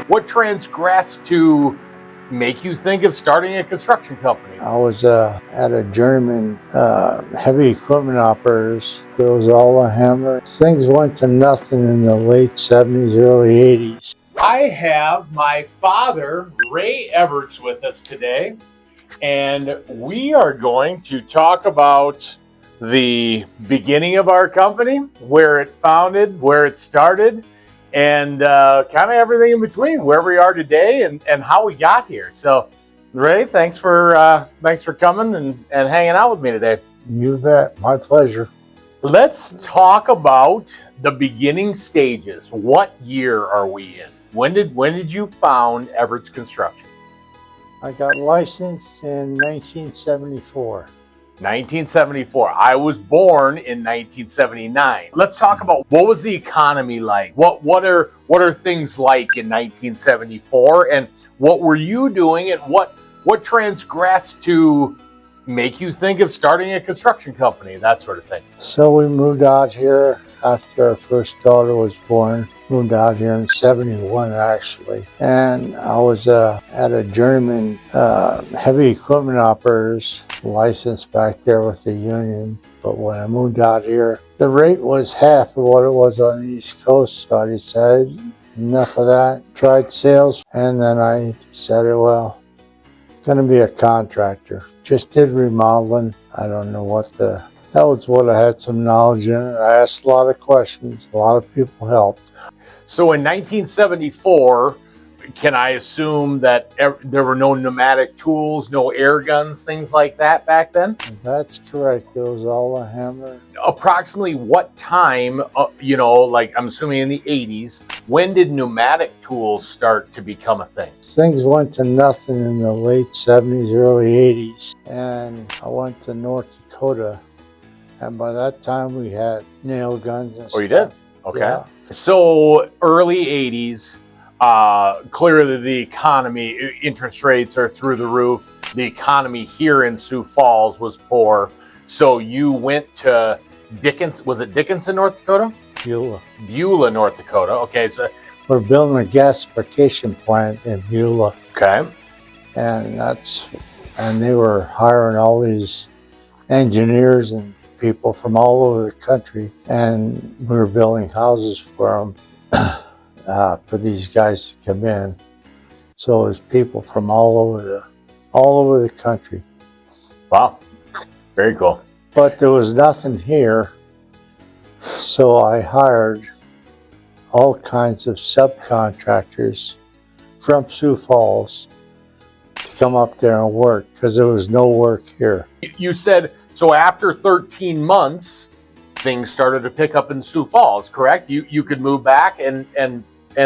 What transgressed to make you think of starting a construction company? I was at a journeyman heavy equipment operators. There was all a hammer. Things went to nothing in the late 70s, early 80s. I have my father, Ray Eberts, with us today, and we are going to talk about the beginning of our company, where it founded, where it started, and kind of everything in between, where we are today and how we got here. So, Ray, thanks for coming and hanging out with me today. You bet. My pleasure. Let's talk about the beginning stages. What year are we in? When did you found Eberts Construction? I got licensed in 1974. 1974. I was born in 1979. Let's talk about what was the economy like? What are things like in 1974, and what were you doing, and what transgressed to make you think of starting a construction company, that sort of thing? So we moved out here after our first daughter was born. Moved out here in 71 actually. And I was at a journeyman heavy equipment operators license back there with the union. But when I moved out here, the rate was half of what it was on the East Coast. So I decided enough of that. Tried sales, and then I decided, well, going to be a contractor. Just did remodeling. I don't know what that was what I had some knowledge in. I asked a lot of questions. A lot of people helped. So in 1974, can I assume that there were no pneumatic tools, no air guns, things like that back then? That's correct. It was all a hammer. Approximately what time, like I'm assuming in the 80s, when did pneumatic tools start to become a thing? Things went to nothing in the late 70s, early 80s. And I went to North Dakota. And by that time we had nail guns and stuff. Oh, you did? Okay. Yeah. So early 80s, clearly the economy, interest rates are through the roof. The economy here in Sioux Falls was poor. So you went to was it Dickinson, North Dakota? Beulah, North Dakota. Okay, so we're building a gasification plant in Beulah. Okay. And they were hiring all these engineers and people from all over the country, and we were building houses for them for these guys to come in. So it was people from all over the country. Wow, very cool. But there was nothing here, so I hired all kinds of subcontractors from Sioux Falls to come up there and work because there was no work here. You said, so after 13 months, things started to pick up in Sioux Falls, correct? You could move back and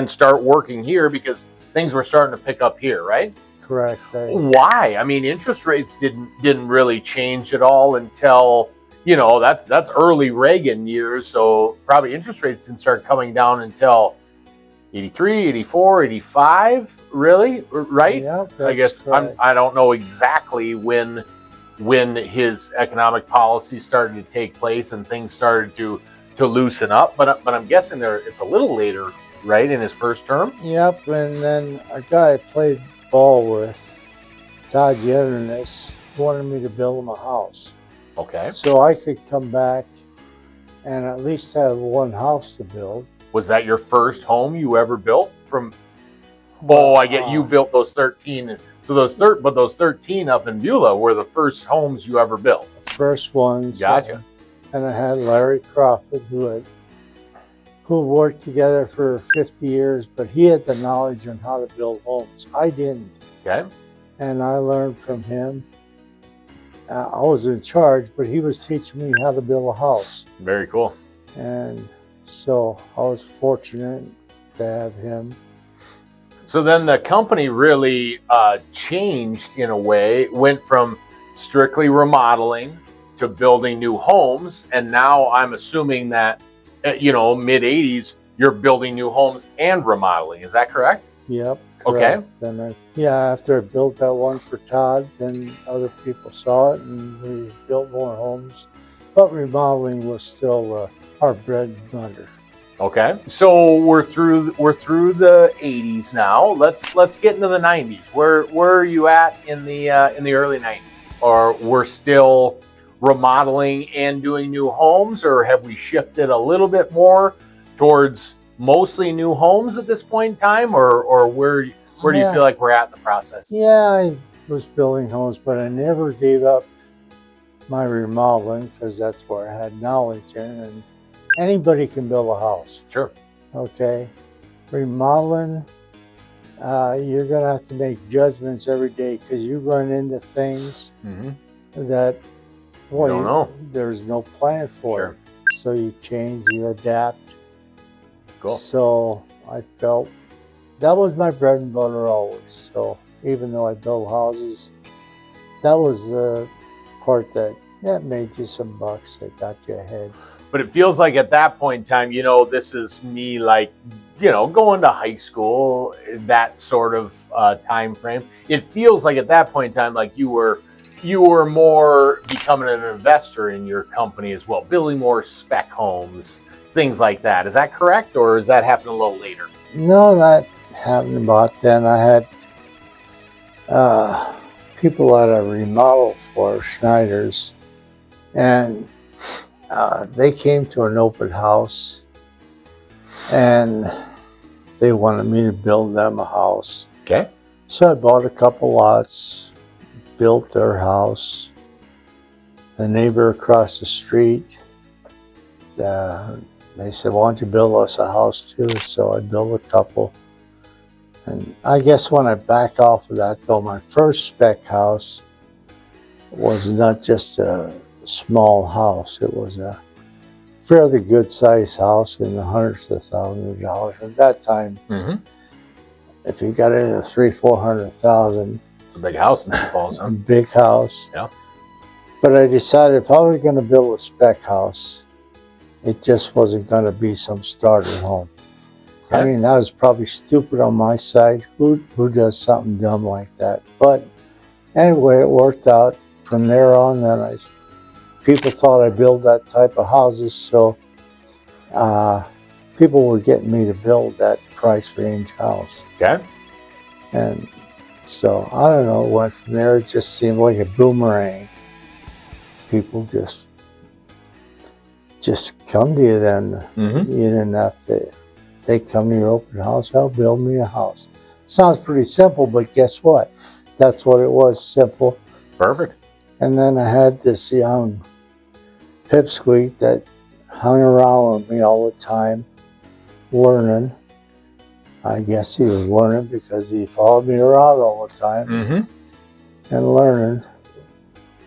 start working here because things were starting to pick up here, right? Correct. Why? I mean, interest rates didn't really change at all until, that's early Reagan years, so probably interest rates didn't start coming down until 83, 84, 85, really, right? Yeah, I guess I don't know exactly when his economic policy started to take place and things started to loosen up, but I'm guessing it's a little later, right, in his first term? Yep, and then a guy I played ball with, Todd Yetterness, wanted me to build him a house. Okay. So I could come back and at least have one house to build. Was that your first home you ever built from? Oh, I get you built those 13. So those 13 up in Beulah were the first homes you ever built. The first ones. Gotcha. And I had Larry Crawford, who worked together for 50 years, but he had the knowledge on how to build homes. I didn't. Okay. And I learned from him. I was in charge, but he was teaching me how to build a house. Very cool. And so I was fortunate to have him. So then the company really changed in a way. It went from strictly remodeling to building new homes. And now I'm assuming that, mid 80s, you're building new homes and remodeling. Is that correct? Yep. Correct. Okay. Then after I built that one for Todd, then other people saw it and we built more homes. But remodeling was still our bread and butter. Okay. So we're through the 80s now. Let's get into the 90s. Where are you at in the early 90s? Or we're still remodeling and doing new homes, or have we shifted a little bit more towards mostly new homes at this point in time, or where do you feel like we're at in the process? Yeah, I was building homes, but I never gave up my remodeling because that's where I had knowledge in, and anybody can build a house. Sure. Okay, remodeling, you're gonna have to make judgments every day because you run into things that, You don't know. there's no plan for Sure. it. So you change, you adapt. Cool. So I felt that was my bread and butter always. So even though I built houses, that was the part that made you some bucks, that got you ahead. But it feels like at that point in time, this is me, like, going to high school, that sort of time frame. It feels like at that point in time, like you were more becoming an investor in your company as well, building more spec homes, things like that. Is that correct, or is that happening a little later? No, that happened about then. I had people that I remodeled for, Schneider's, and they came to an open house and they wanted me to build them a house. Okay. So I bought a couple lots, built their house. The neighbor across the street, they said, why don't you build us a house too? So I built a couple. And I guess when I back off of that, though, my first spec house was not just a small house. It was a fairly good sized house in the hundreds of thousands of dollars. At that time, if you got into 300,000-400,000, a big house in Sioux Falls, huh? A big house. Yeah. But I decided if I was going to build a spec house, it just wasn't going to be some starter home. Okay. I mean, that was probably stupid on my side. Who does something dumb like that? But anyway, it worked out. From there on, then people thought I built that type of houses, so people were getting me to build that price range house. Okay. And so I don't know, went from there. It just seemed like a boomerang. People just come to you then. You didn't have to. They come to your open house. Oh, build me a house. Sounds pretty simple, but guess what? That's what it was. Simple. Perfect. And then I had this young pipsqueak that hung around with me all the time, learning. I guess he was learning because he followed me around all the time and learning.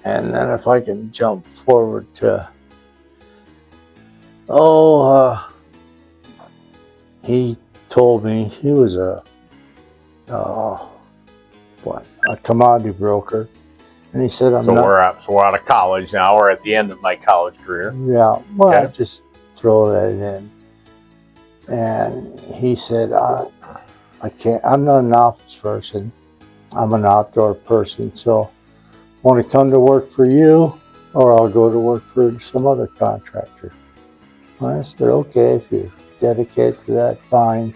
And then if I can jump forward to, he told me he was a commodity broker. And he said, we're out of college now. We're at the end of my college career. Yeah, well, okay. Just throw that in. And he said, I'm not an office person. I'm an outdoor person. So want to come to work for you, or I'll go to work for some other contractor. I said, okay, if you dedicate to that, fine.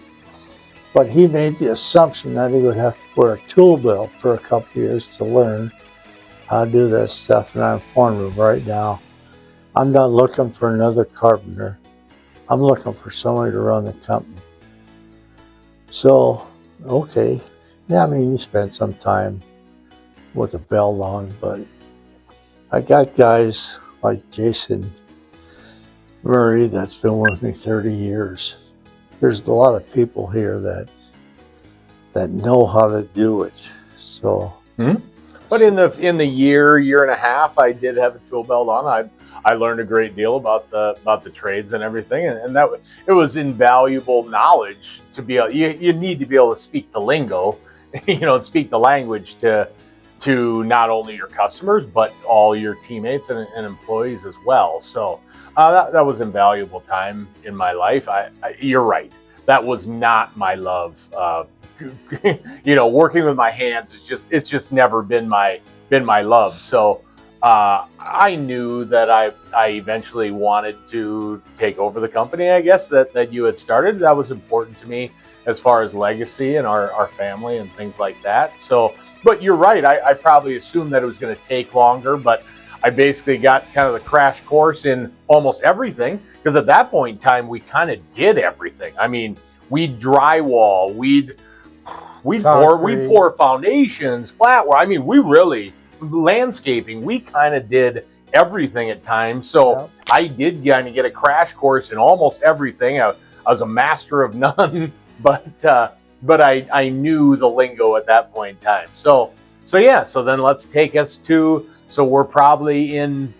But he made the assumption that he would have to wear a tool belt for a couple of years to learn how to do this stuff. And I'm informed him right now, I'm not looking for another carpenter. I'm looking for somebody to run the company. So, okay. Yeah, I mean, you spend some time with a belt on, but I got guys like Jason Murray that's been with me 30 years. There's a lot of people here that know how to do it. So, but in the year and a half, I did have a tool belt on. I learned a great deal about the trades and everything, and that it was invaluable knowledge to be able. You need to be able to speak the lingo, and speak the language to not only your customers but all your teammates and employees as well. So that was invaluable time in my life. You're right. That was not my love. Working with my hands it's just never been my love. So I knew that I eventually wanted to take over the company, I guess, that you had started. That was important to me as far as legacy and our family and things like that. So, but you're right. I probably assumed that it was going to take longer, but I basically got kind of the crash course in almost everything, because at that point in time, we kind of did everything. I mean, we'd drywall, we'd pour foundations, flatware. I mean, we really landscaping. We kind of did everything at times. So I did kind of get a crash course in almost everything. I was a master of none, but I knew the lingo at that point in time. So yeah. So then let's take us to. So we're probably in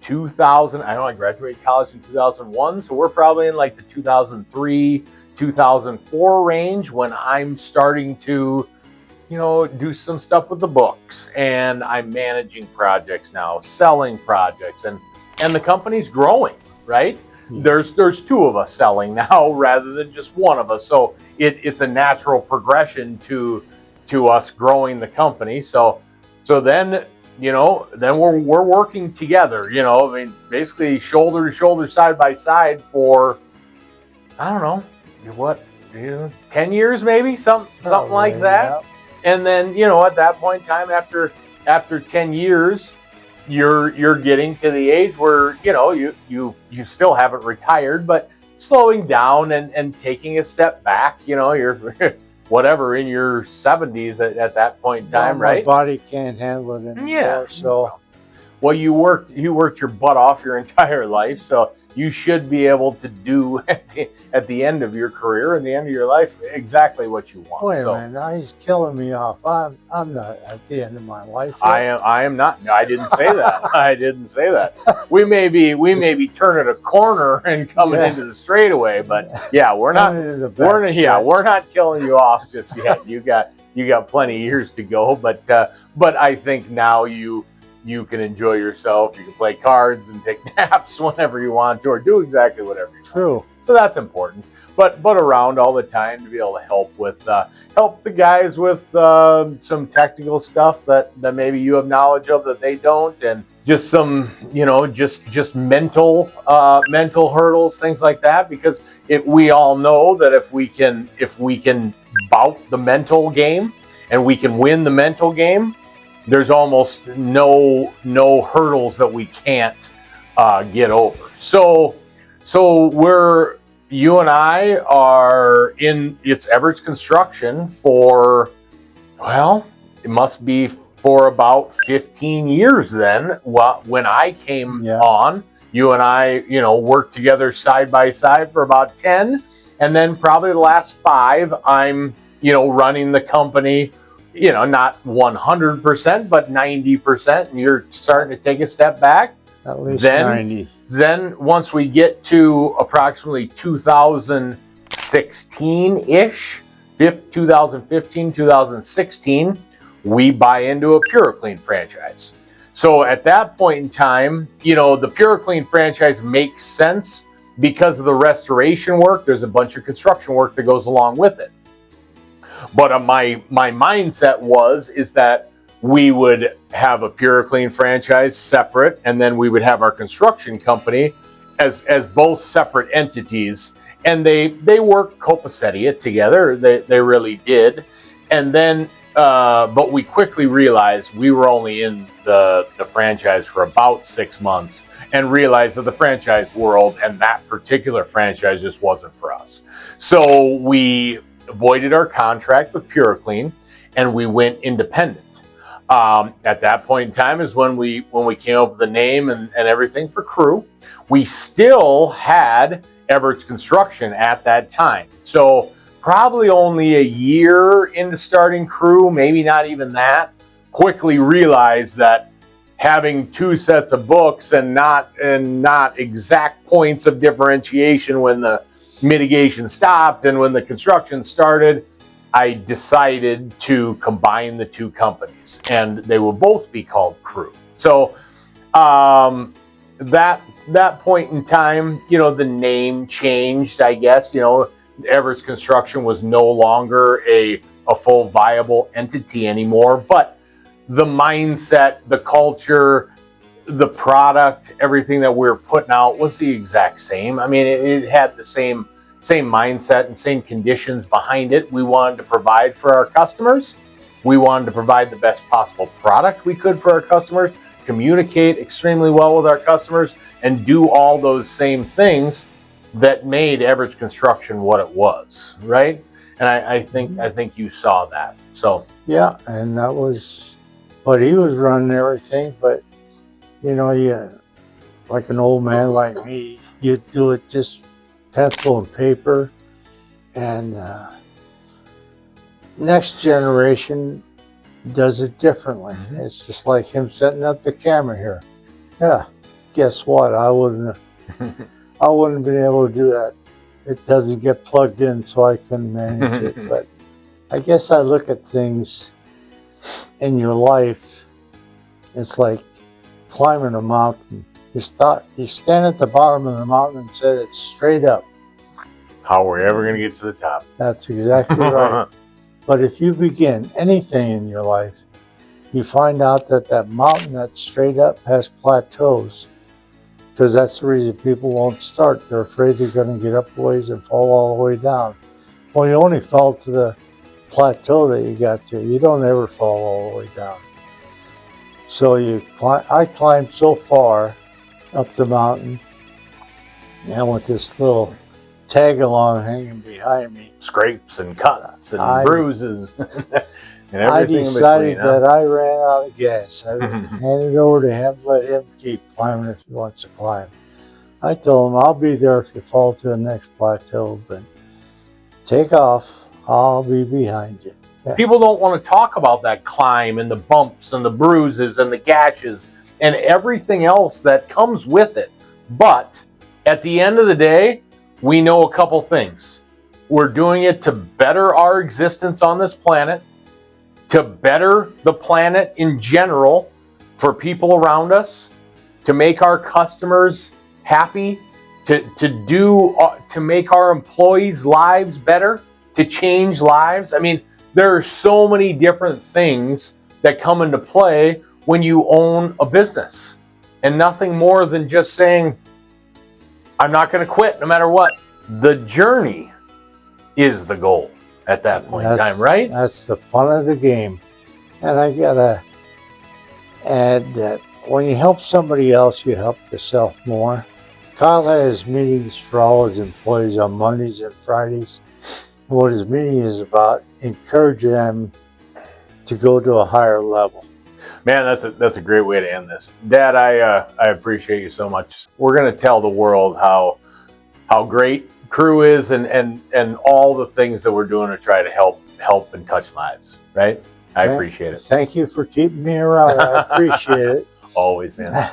2000. I know I graduated college in 2001. So we're probably in like the 2003, 2004 range when I'm starting to, do some stuff with the books, and I'm managing projects now, selling projects, and the company's growing, right? There's two of us selling now rather than just one of us. So it's a natural progression to us growing the company. So then, then we're working together, I mean, basically shoulder to shoulder, side by side for, I don't know, what, 10 years maybe, something like that. Yeah. And then, at that point in time, after 10 years, you're getting to the age where, you still haven't retired, but slowing down and taking a step back. You're whatever, in your 70s at that point in time, right? My body can't handle it anymore. Yeah. So, well, you worked your butt off your entire life, so you should be able to do at the end of your career and the end of your life exactly what you want. wait a minute, now he's killing me off. I'm not at the end of my life yet. I am not. No, I didn't say that. I didn't say that. We may be turning a corner and coming into the straightaway, but yeah, we're not killing you off just yet. You got plenty of years to go, but I think now you can enjoy yourself. You can play cards and take naps whenever you want to, or do exactly whatever you want. True. So that's important. But around all the time to be able to help the guys with some technical stuff that maybe you have knowledge of that they don't, and just some just mental hurdles, things like that. Because we all know that if we can bout the mental game and we can win the mental game, there's almost no hurdles that we can't get over. So you and I are in, it's Eberts Construction for, well, it must be for about 15 years then. When I came on, you and I, worked together side by side for about 10. And then probably the last 5, I'm, running the company, not 100%, but 90%. And you're starting to take a step back. At least 90. Then once we get to approximately 2016-ish, 2015, 2016, we buy into a PureClean franchise. So at that point in time, the PureClean franchise makes sense because of the restoration work. There's a bunch of construction work that goes along with it. But my mindset is that we would have a PureClean franchise separate, and then we would have our construction company as both separate entities. And they worked copacetia together. They really did. And then, but we quickly realized we were only in the franchise for about 6 months, and realized that the franchise world and that particular franchise just wasn't for us. So we voided our contract with PureClean, and we went independent. At that point in time is when we came up with the name and everything for Crew. We still had Eberts Construction at that time. So probably only a year into starting Crew, maybe not even that, quickly realized that having 2 sets of books and not exact points of differentiation when the mitigation stopped and when the construction started, I decided to combine the 2 companies, and they will both be called Crew. So that point in time, the name changed, I guess. Eberts Construction was no longer a full viable entity anymore, but the mindset, the culture, the product, everything that we're putting out was the exact same. I mean, it had the same mindset and same conditions behind it. We wanted to provide for our customers. We wanted to provide the best possible product we could for our customers, communicate extremely well with our customers, and do all those same things that made Eberts Construction what it was, right? And I think you saw that. So yeah, and that was, but he was running everything. But you know, like an old man like me, you do it just pencil and paper, and next generation does it differently. It's just like him setting up the camera here. Yeah, guess what? I wouldn't have been able to do that. It doesn't get plugged in, so I couldn't manage it. But I guess I look at things in your life. It's like climbing a mountain. You stand at the bottom of the mountain and say it's straight up. How are we ever going to get to the top? That's exactly right. But if you begin anything in your life, you find out that that mountain that's straight up has plateaus. Because that's the reason people won't start. They're afraid they're going to get up a ways and fall all the way down. Well, you only fall to the plateau that you got to. You don't ever fall all the way down. So I climbed so far up the mountain, and with this little tag along hanging behind me, scrapes and cuts and bruises and I everything decided in between, that I ran out of gas. I handed it over to him, let him keep climbing if he wants to climb. I told him, I'll be there if you fall to the next plateau, but take off, I'll be behind you. Yeah. People don't want to talk about that climb and the bumps and the bruises and the gashes and everything else that comes with it. But at the end of the day, we know a couple things. We're doing it to better our existence on this planet, to better the planet in general for people around us, to make our customers happy, to make our employees' lives better, to change lives. I mean, there are so many different things that come into play when you own a business, and nothing more than just saying, I'm not going to quit no matter what. The journey is the goal at that point in time, right? That's the fun of the game. And I gotta add that when you help somebody else, you help yourself more. Kyle has meetings for all his employees on Mondays and Fridays. And what his meeting is about, encouraging them to go to a higher level. Man, that's a great way to end this. Dad, I appreciate you so much. We're going to tell the world how great Crew is and all the things that we're doing to try to help and touch lives, right? I appreciate it. Thank you for keeping me around. I appreciate it. Always, man.